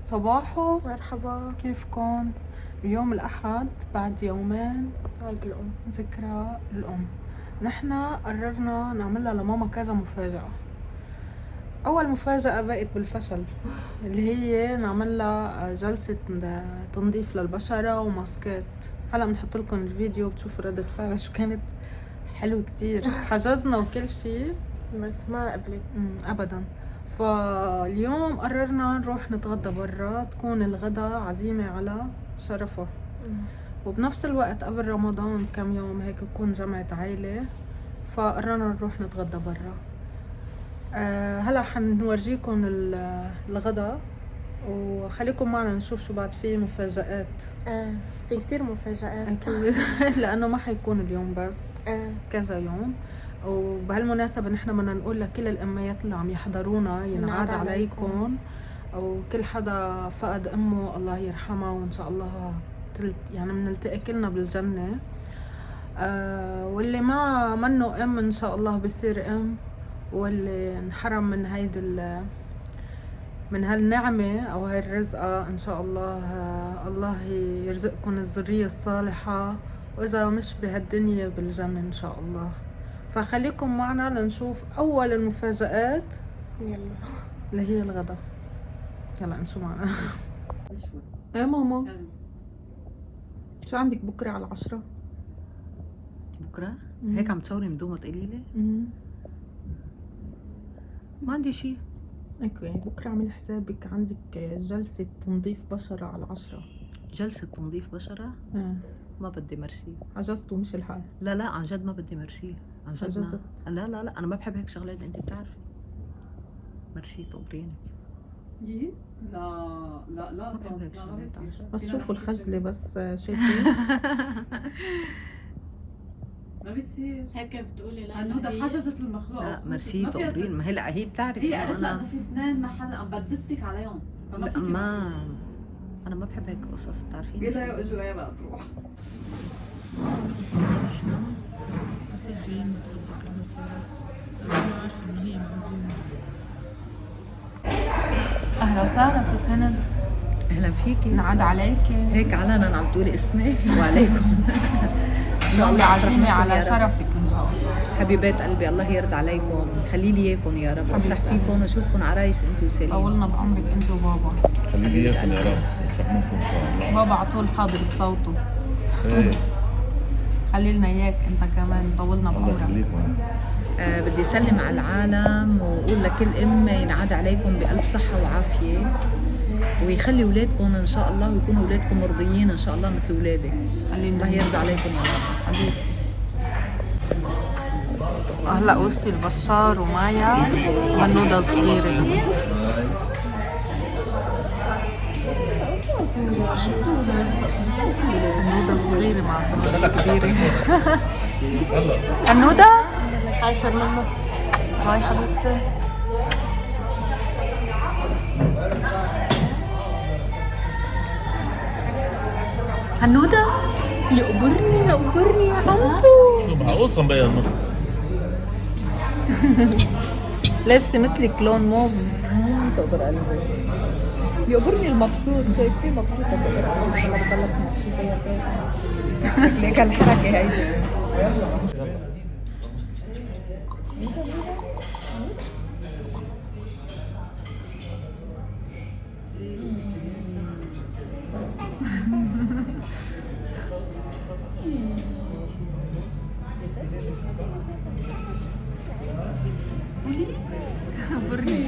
صباحو، مرحبا. كيفكن؟ اليوم الأحد بعد يومين عيد الأم، ذكرى الأم. نحنا قررنا نعملها لماما كذا مفاجأة. أول مفاجأة بقت بالفشل اللي هي نعملها جلسة تنظيف للبشرة وماسكات. هلا بنحط لكم الفيديو بتشوفوا ردة فعلها شو كانت حلو كتير. حجزنا وكل شي بس ما قبلت ابدا. فاليوم قررنا نروح نتغدى برا، تكون الغدا عزيمة على شرفها. وبنفس الوقت قبل رمضان كم يوم هيك تكون جمعة عائلة، فقررنا نروح نتغدى برا. هلا حنورجيكم الغدا، وخليكم معنا نشوف شو بعد فيه مفاجآت. في كتير مفاجآت اكيد لانه ما حيكون اليوم بس، كذا يوم. وبهالمناسبة نحن بدنا نقول لكل الأميات اللي عم يحضرونا ينعاد عليكم، وكل حدا فقد أمه الله يرحمها، وإن شاء الله يعني بنلتقي كلنا بالجنة. واللي ما منه أم إن شاء الله بصير أم، واللي انحرم من من هالنعمة أو هاي الرزقة إن شاء الله الله يرزقكم الذرية الصالحة، وإذا مش بهالدنيا بالجنة إن شاء الله. فخليكم معنا لنشوف أول المفاجآت. يلا اللي هي الغدا. يلا امشوا معنا. ايه ماما، شو عندك بكرة على 10؟ بكرة؟ هيك عم تصوري من دون ما تقولي لي؟ ما عندي شيء. اوكي، بكرة اعملي حسابك عندك جلسة تنظيف بشرة على 10. جلسة تنظيف بشرة؟ ما بدي مرسي. عجزت ومشي الحال. لا عن جد ما بدي مرسي، عن جد عجزت. لا انا ما بحب هيك شغلات، انت بتعرفي. مرسي تقبريني. لا ما بحب هيك شغلات عن جد. بس شوفوا الخجلة بس شايفين. ما بتصير هيك بتقولي لا هنودا حجزت المخلوق. لا مرسي تقبرين، ما هي بتعرفي. هي قالت لها انه في 2 محل عم بددتك عليهم، فما فيك. انا ما بحب هيك قصص، بتعرفين. بيدها واجرها بقى تروح. اهلا وسهلا ست هند. اهلا فيكي. نعاد عليكي. هيك علنا عم تقولي اسمي وعليكم. ان شاء الله عزيمة على شرفك ان شاء الله. حبيبات قلبي الله يرضى عليكم، خلي لي اياكم يا رب، افرح فيكم واشوفكم عرايس انت وسليم. طولنا بعمرك انت وبابا. خلي لي اياكم يا رب، افرح منكم ان شاء الله. بابا على طول حاضر بصوته. ايه خلي لنا اياك انت كمان، طولنا الله بعمرك. يخليكم. بدي اسلم على العالم واقول لكل ام ينعاد عليكم بالف صحه وعافيه، ويخلي اولادكم ان شاء الله ويكونوا اولادكم مرضيين ان شاء الله مثل اولادي. الله يرضى عليكم يا رب. حبيبتي. هلا وصلي البشار ومايا هالنوضة الصغيرة. النوضة الصغيرة مع النوضة الكبيرة. النوضة هاي شرمنا. هاي حبيبتي. هنودة يقبرني يا عمبو. شو بعقصها مبين. لابسه مثلك لون موف. تقبر قلبي. يقبرني المبسوط، شايفيه مبسوطه تقبر قلبي. والله بضلك مبسوطه يا تيتا. ليك الحركه هيدي. يقبرني.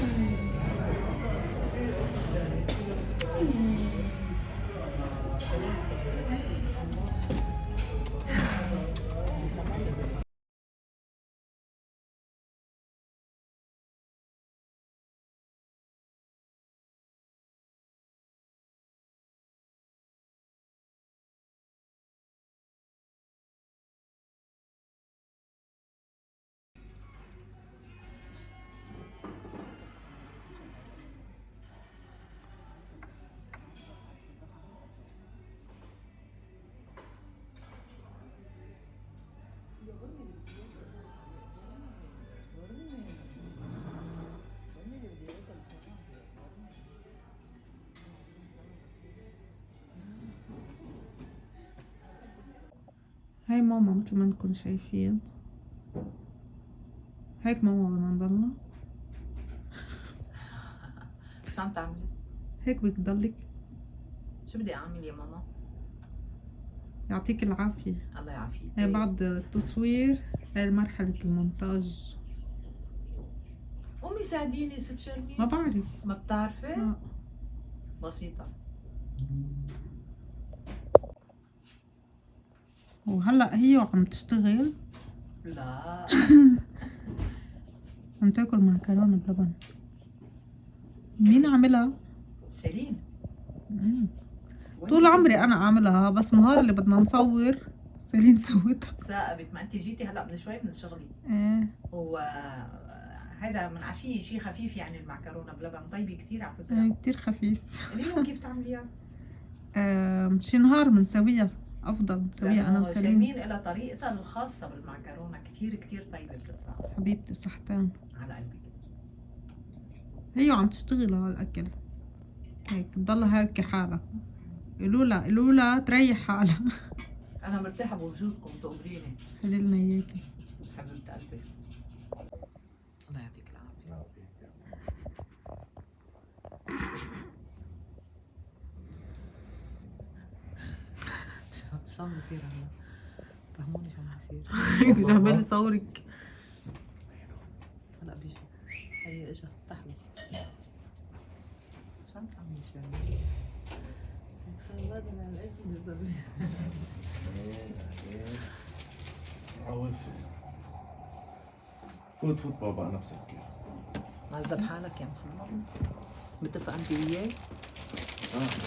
هاي ماما مثل ما انكم شايفين. هيك ماما بدنا نضلنا. شو عم تعملي؟ هيك بدك تضلك. شو بدي اعمل يا ماما؟ يعطيك العافية. الله يعافيك. هاي بعد التصوير، هاي مرحلة المونتاج. امي ساعديني ست شرمين. ما بعرف. ما بتعرفي؟ لا. بسيطة. وهلا هي وعم تشتغل لا عم تاكل معكرونة بلبن. مين عملها؟ سيلين. طول عمري انا اعملها، بس النهار اللي بدنا نصور سيلين سوتها. ثاقبت. ما انت جيتي هلا من شوي من شغلي. ايه. هيدا من عشية شيء خفيف يعني المعكرونة بلبن طيبة كتير على فكرة. كتير خفيف. قولي لهم كيف تعمليها؟ شي نهار بنسويها افضل، بنسويها انا وسليم. شرمين لها طريقتها الخاصة بالمعكرونة كتير كتير طيبة بتطلع. حبيبتي صحتين. على قلبي. هي عم تشتغل على الاكل هيك بضلها هيك حالها. قولوا لها تريح حالها. أنا مرتاحة بوجودكم تقبريني. خلي لنا اياكي حبيبة قلبي. الله يعطيك العافية. شو عم بصير هلا؟ فهموني شو عم بصير. جعبالي صورك. هلا بيجي. هي اجا افتح لي. شو عم تعملي شو؟ عوف. فوت بابا نفسك. معذب حالك يا محمد. متفق انت وياي؟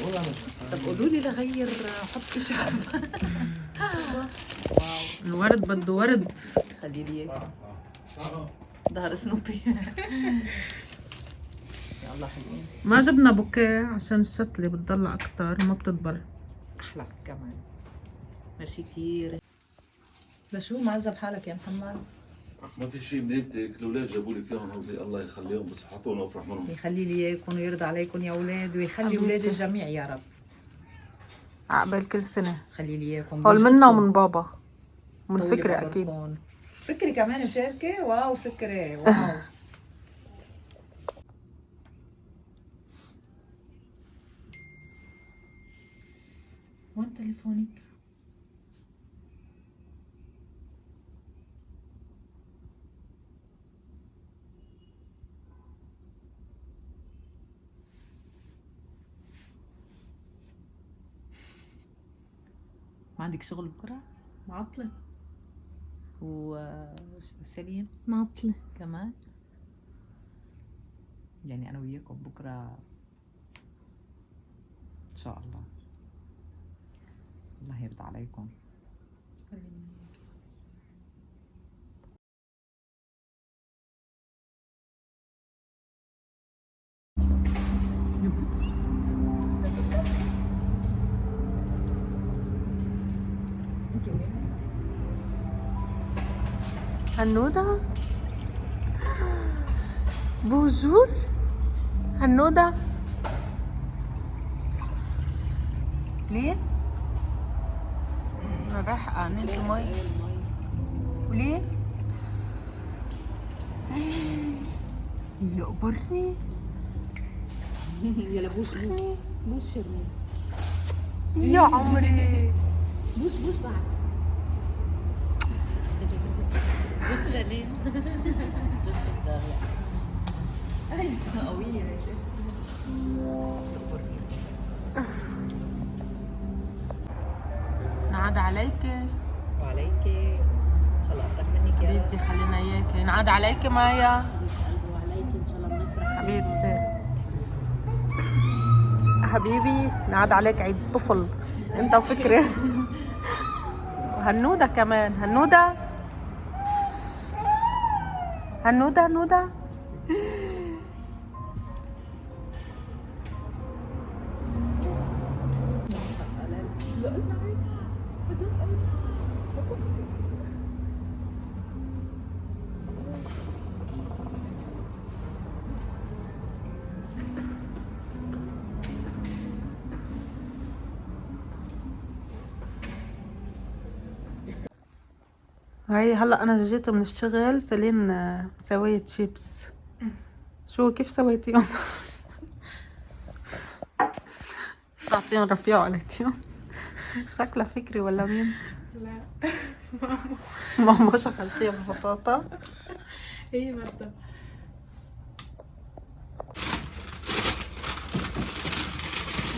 والله طب قولوا لي لغير حط شعر. الورد بده ورد. خلي لي اياه. ظهر سنوبي. يا الله حلوين. ما جبنا بوكيه عشان الشتلة بتضل اكتر ما بتدبر. احلى كمان. ميرسي كثير. لشو معذب حالك يا محمد؟ ما في شيء بنيمتك، الاولاد جابوا لك اياهم هودي الله يخليهم بصحتهم وافرح منهم. يخلي لي اياكم ويرضى عليكم يا اولاد ويخلي اولاد الجميع يا رب. عقبال كل سنة. خلي لي اياكم. هول منا ومن بابا ومن فكرة اكيد. فكري كمان مشاركة. واو فكرة واو. وين تليفونك؟ ما عندك شغل بكرة؟ معطلة. وسليم معطلة كمان. يعني أنا وياكم بكرة إن شاء الله. الله يرضى عليكم. هنودة بونجور هنودة. ليه؟ انا رايحة اعمل المي. وليه؟ يا قبرني. يلا بوس بوس بوس شرمين. يا عمري بوس بوس بعد. بوس شرمين. قوية هيك. نعاد عليك وعليك. ان شاء الله افرح منك يا رب. حبيبتي. خلينا اياك نعاد عليك مايا. وعليك ان شاء الله بنفرح. حبيبتي حبيبي نعاد عليك عيد طفل انت وفكرة. وهنودة كمان. هنودة هنودة هنودة. هاي هلا انا جيت من الشغل، سلين سويت شيبس. شو كيف سويتيهم؟ تعطيهم رفيع عليتيهم؟ شكلها فكري ولا مين؟ لا ماما شغلتيها ببطاطا. هي برضه.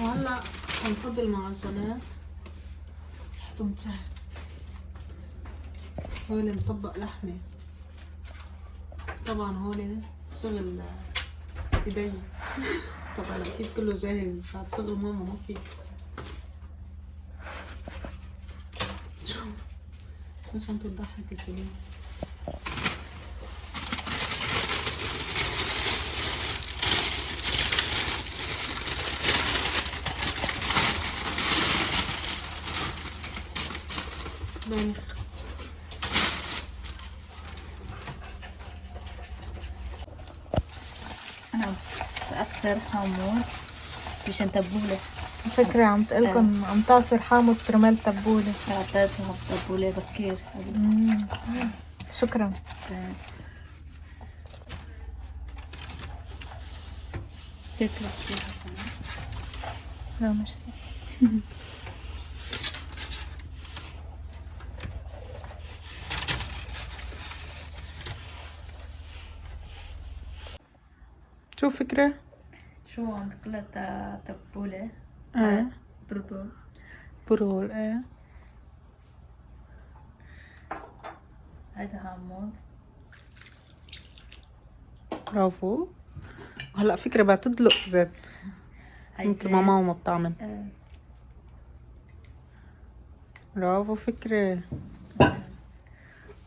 وهلا هنفضل المعجنات. حطوا متشهر. هولي مطبق لحمة. طبعا هولي شغل ايدي. طبعا اكيد كله جاهز، هاد شغل ماما ما في. ليش عم تضحكي سليم؟ سبانخ. أنا بس أكثر حامض مشان تبولة. فكرة عم تقلكن عم تعصر حامض كرمال تبولة. عطيتها تبولة بكير. شكرا. تاكلت فيها. لا ميرسي. شو فكرة؟ شو عم تقلت تبولة؟ ايه بربر. برول. ايه هيدا حامض. برافو. هلا فكرة بقى تدلق زيت هاي مثل ما ماما بتعمل. آه. برافو فكرة.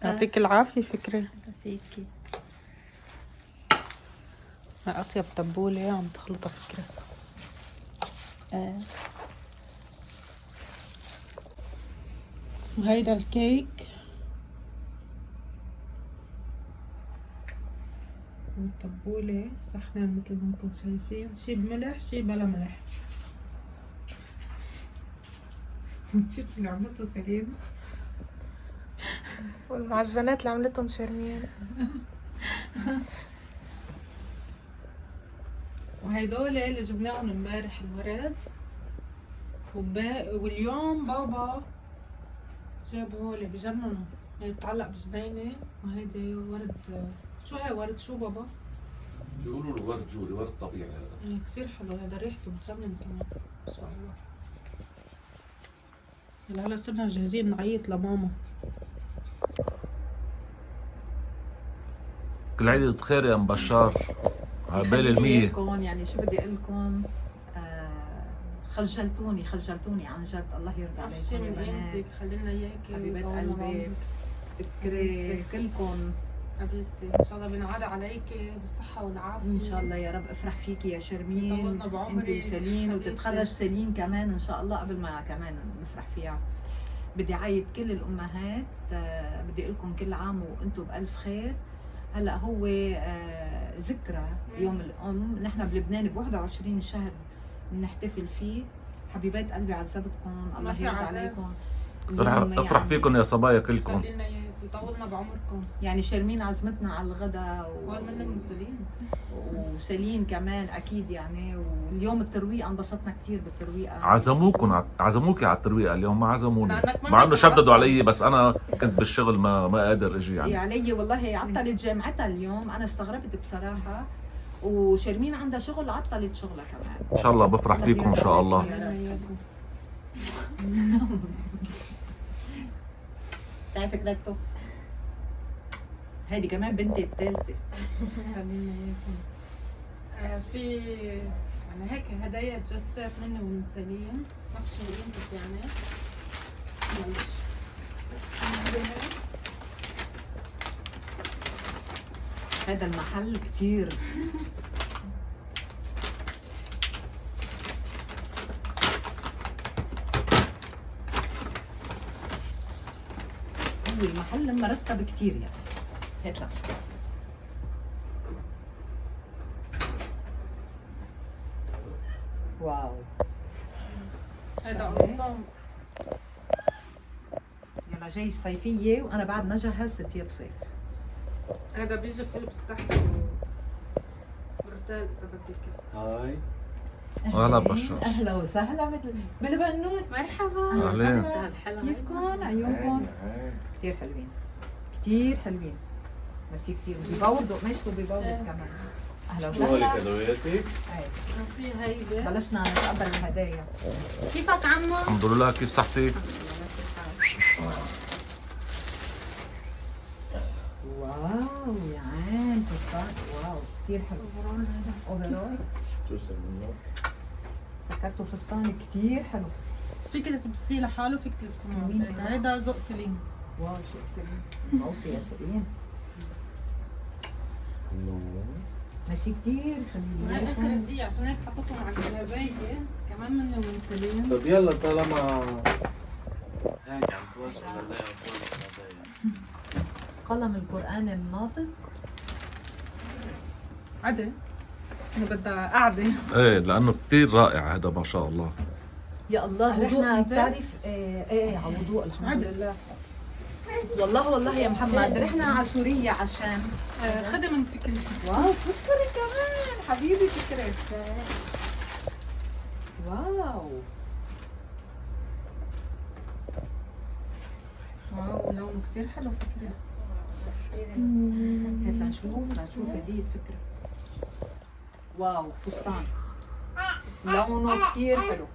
يعطيك العافية فكرة. فيكي. هاي أطيب تبولة عم تخلطها فكرة. وهيدا الكيك التبولة صحنين مثل ما انتم شايفين، شي بملح شي بلا ملح. والشيبس اللي عملته سليم. والمعجنات اللي عملتهم شرميان. وهيدول اللي جبناهم امبارح الورد. واليوم بابا جاب هولي بجننوا، يعني بتعلق بجنينة. وهيدي ورد. شو هاي ورد شو بابا؟ بيقولوا له ورد جوري، ورد طبيعي هذا. يعني كتير حلو هذا، ريحته بتجنن كمان ما شاء الله. هلا صرنا جاهزين نعيط لماما. كل عيد بخير يا ام بشار. عبالي المية. يعني شو بدي اقول لكم، خجلتوني عن جد. الله يرضى عليكم شي من يا بنات. قيمتك، خلينا اياكي حبيبات وطولنا قلبي. بعمرك. فكري كلكم حبيبتي ان شاء الله بنعاد عليكي بالصحة والعافية ان شاء الله. يا رب افرح فيكي يا شرمين يطولنا بعمرك. انت وسلين، حبيبتي. وتتخرج سلين كمان ان شاء الله قبل ما كمان نفرح فيها. بدي اعيد كل الامهات، بدي اقول لكم كل عام وانتم بالف خير. هلا هو ذكرى يوم الام، نحن بلبنان ب 21 شهر بنحتفل فيه. حبيبات قلبي عذبتكم، الله ما في يرضى عذاب. عليكم. افرح يعني فيكم يا صبايا كلكم. خلينا اياكي ويطولنا بعمركم. يعني شرمين عزمتنا على الغداء اول منا من سليم. وسلين كمان اكيد يعني. واليوم الترويقه انبسطنا كثير بالترويقه. عزموكي على الترويقه اليوم، ما عزموني لأنك مع انه منك شددوا مرتب. علي، بس انا كنت بالشغل ما قادر اجي يعني. علي والله عطلت جامعتها اليوم، انا استغربت بصراحه. وشرمين عندها شغل عطلت شغلها كمان. ان شاء الله بفرح فيكم ان شاء الله. خلينا اياكم. بتعرفي كتبته؟ هيدي كمان بنتي الثالثه. خلينا اياكم. في يعني هيك هدايا جستات مني ومن سليم، نفس شو قيمتك يعني. معلش. هذا المحل كثير هو المحل مرتب كثير يعني. هات لك شوف. واو. هيدا قمصان. يلا هلا جاي الصيفيه وانا بعد ما جهزت ثياب صيف. هذا بيجي بتلبس تحت برتال اذا بدك. هاي هلا بشار. اهلا وسهلا بالبنوت، مرحبا. أهلين. كيفكم؟ عيونكم كثير حلوين، كثير حلوين. ميرسي كثير. وبيبوردوا قماش وبيبورد كمان. اهلا شو هولي وسهلا. كادوياتك؟ في هيدي. بلشنا نتقبل الهدايا. كيفك عمو؟ الحمد لله، كيف صحتك؟ واو يا عين فستان، واو كثير حلو. اوفرول شو سميناه؟ فكرته فستان كثير حلو. فيك تلبسيه لحاله وفيك تلبسيه معه. هيدا ذوق سليم. واو شو سليم، موصي يا سليم. ماشي كثير هاي اخر خليني. هدية عشان هيك حطيتهم على الجلابية كمان مني ومن سليم. طب يلا طالما هيك عم توزع الهدايا عم توزع الهدايا. قلم القرآن الناطق. عدل هي بدها قعدة. ايه لانه كثير رائع هذا ما شاء الله. يا الله وضوء رحنا أنت؟ بتعرف ايه على وضوء الحمد عدل. لله. والله يا محمد رحنا على سوريا عشان خدي من فكرة. واو فكري كمان حبيبي فكري. واو واو لونه كتير حلو فكرة. هات لنشوف هدية فكرة. واو فستان لونه كثير حلو،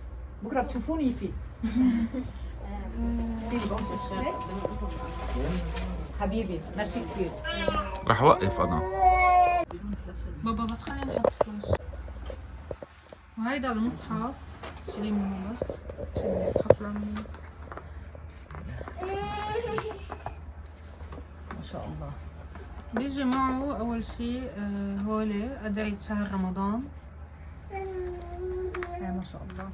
بكره بتشوفوني فيه. حبيبي ميرسي كثير. رح وقف انا. بابا بس خلينا نحط فلاش. وهيدا المصحف شيلي منه بس. شيلي المصحف لعنه. ما شاء الله. بيجي معه أول شي هولي أدعية شهر رمضان. ما شاء الله.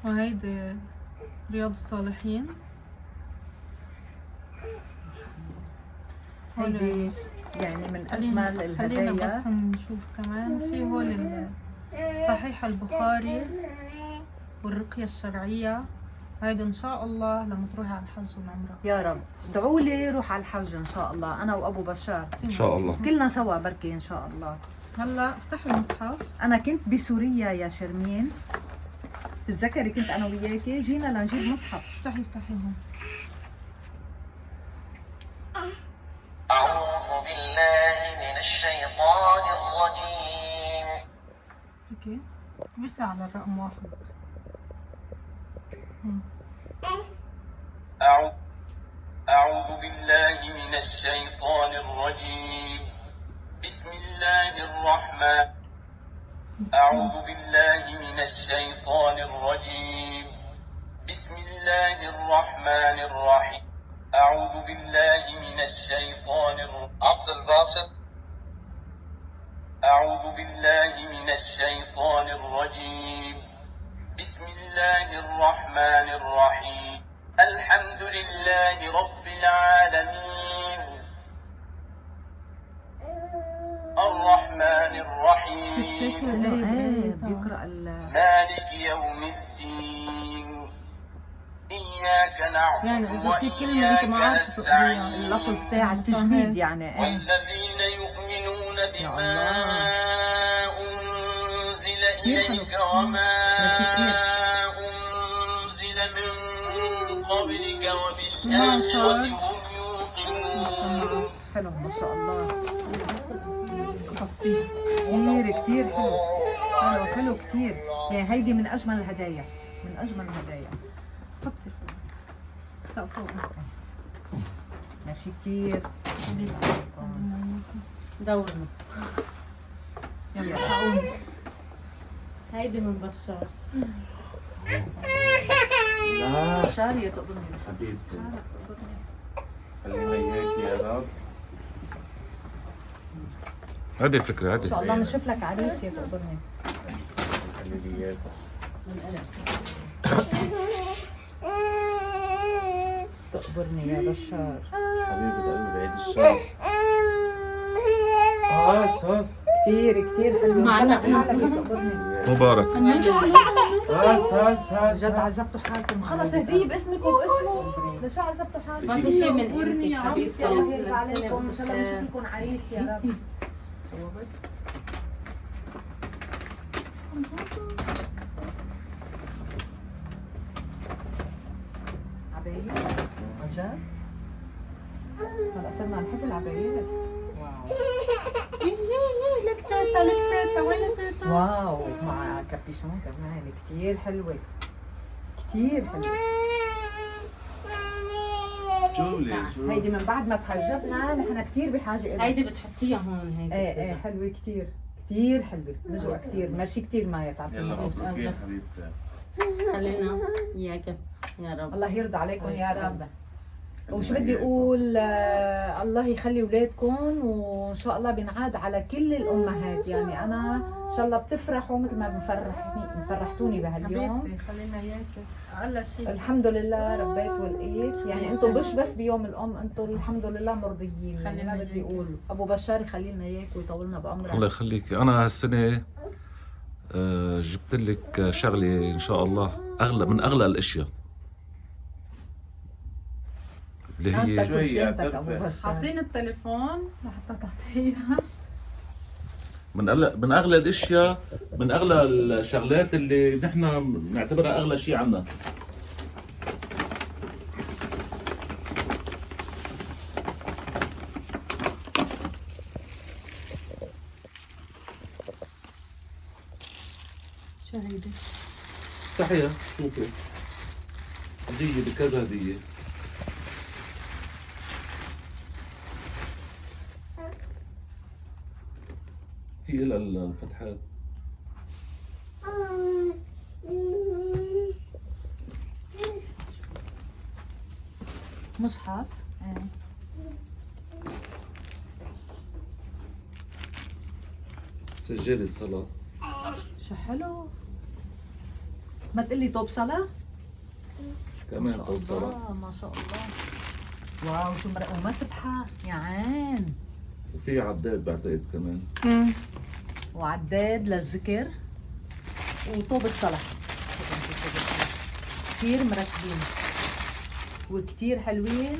وهيدي رياض الصالحين. هيدي يعني من اجمل خلينا الهدايا. بس نشوف كمان في هول صحيح البخاري والرقية الشرعية. هيدا ان شاء الله لما تروحي على الحج والعمرة. يا رب ادعوا لي روح على الحج ان شاء الله، انا وابو بشار ان شاء الله. كلنا سوا بركي ان شاء الله. هلا افتحي المصحف. انا كنت بسوريا يا شرمين، تتذكري كنت انا وياكي جينا لنجيب مصحف. افتحي هون. أعوذ بالله من الشيطان الرجيم. سكي بس على الرقم 1. أعوذ بالله من الشيطان الرجيم. بسم الله الرحمن. أعوذ بالله من الشيطان الرجيم. بسم الله الرحمن الرحيم. أعوذ بالله من الشيطان عبد الباسط. أعوذ بالله من الشيطان الرجيم. بسم الله الرحمن الرحيم. الحمد لله رب العالمين. الرحمن الرحيم. بيقرأ مالك يوم الدين. إياك نعبد يعني إذا في كلمة أنت ما عارفة تقريها اللفظ تاع التجديد يعني والذين يؤمنون بما أنزل إليك وما أنزل من قبلك وبالآخرة هم يوقنون. حلو ما شاء الله. كثير حلو كثير. يعني هيدي من اجمل الهدايا، من اجمل الهدايا. حطي فوق. لا فوق. ماشي كثير. دورنا. يلا هيدي من بشار. لا شارية تقبلني حبيبتي خلينا اياك يا رب. هذه فكرة ان شاء هذه. الله بنشوف لك عريس يا تقبلني. خليني اياك. تقبرني يا بشار. حبيبة قلبي بعيد الشر. هاس كتير حلوة. معنا طلع في حالك تقبرني. مبارك. هاس جد عذبتوا حالكم. خلص هدية باسمك وباسمه. لشو عذبتوا حالكم؟ ما في شيء من قيمتك الله حبيبتي. يرضى عليكم، ان شاء الله بنشوفكم عريس يا رب. عباية؟ عن جد؟ هلا صرنا نحب العبايات. لك تيتا وين تيتا؟ واو مع كابيشون كمان كتير حلوة. كتير حلوة. جولي هيدي من بعد ما تحجبنا نحن كتير بحاجة إلها. هيدي بتحطيها هون هيك. ايه حلوة كتير. كتير حلوة. نجوى كتير. ميرسي كتير مايا يلا تعطينا. مبروكين حبيبتي. خلينا اياك يا رب. الله يرضى عليكم يا رب. وشو بدي اقول، الله يخلي اولادكم وان شاء الله بنعاد على كل الامهات. يعني انا ان شاء الله بتفرحوا مثل ما فرحتوني بهاليوم. حبيبتي خلينا اياك اقل شيء. الحمد لله ربيت ولقيت. يعني انتم مش بس بيوم الام، انتم الحمد لله مرضيين. يعني ما بدي اقول ابو بشار يخلي لنا اياك ويطولنا بعمرك. الله يخليك. انا هالسنه جبت لك شغله ان شاء الله اغلى من اغلى الاشياء اللي هي شو هي؟ وسلامتك ابو بشار. اعطيني التليفون لحتى تعطيها. من اغلى الاشياء، من اغلى الشغلات اللي نحن بنعتبرها اغلى شيء عنا. شو هيدي؟ تحية شوفي هدية بكذا هدية. في إلها الفتحات. مصحف. سجادة صلاة. شو حلو. ما تقلي طوب صلاة؟ كمان طوب صلاة. ما شاء الله. واو شو مرق ومسبحة يا عين. وفي عداد بعتقد كمان. وعداد للذكر وطوب الصلاة. كتير مرتبين وكتير حلوين،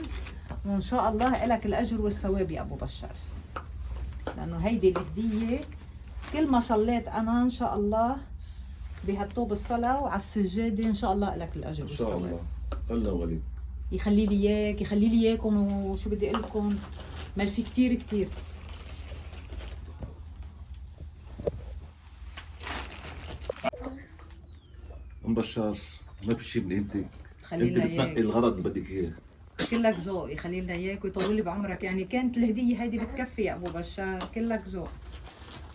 وإن شاء الله إلك الأجر والثواب يا أبو بشار. لأنه هيدي الهدية كل ما صليت أنا إن شاء الله بهالطوب الصلاة وعلى السجادة إن شاء الله إلك الأجر إن شاء والثواب. الله. الله ولي. يخلي لي إياك، يخلي لي إياكم. وشو بدي أقول لكم، ميرسي كتير كتير. أم بشار ما في شيء من قيمتك. خلي انت لنا بتنقي إياك. الغرض اللي بدك اياه. كلك ذوق. يخلي لنا اياك ويطول لي بعمرك. يعني كانت الهديه هيدي بتكفي يا ابو بشار. كلك ذوق.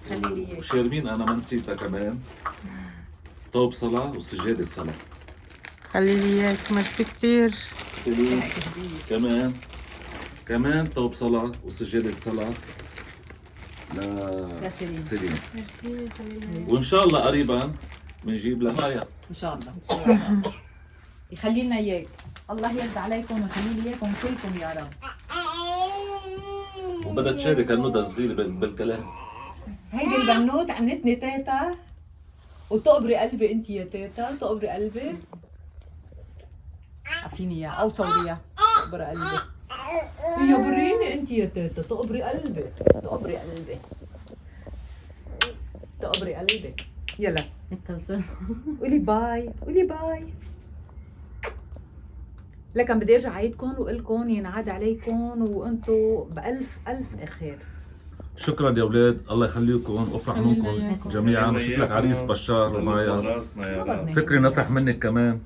خلي لي اياك. وشيرمين انا ما نسيتها كمان. طوب صلاة وسجادة صلاة. خلي لي اياك. ميرسي كتير. سليم. كمان طوب صلاة وسجادة صلاة لسليم. سليم. ميرسي خلي لي وان شاء الله قريبا بنجيب لها مايا. ان شاء الله. إن شاء الله. يخلي لنا اياك. الله يرضى عليكم ويخلي لي اياكم كلكم يا رب. وبدها تشارك هالندى الصغيرة بالكلام. هيدي البنوت عملتني تيتا وتقبري قلبي. انت يا تيتا تقبري قلبي. اعطيني اياه او صوريها. تقبري قلبي. يا بريني انت يا تيتا تقبري قلبي. تقبري قلبي. تقبري قلبي. يلا قولي باي. قولي باي. لكن بدي ارجع عيدكم واقول لكم ينعاد عليكم وانتم بالف الف خير. شكرا يا اولاد، الله يخليكم وافرح منكم جميعا. وشوف لك عريس بشار ومايا. راسنا يا رب. فكري نفرح منك كمان.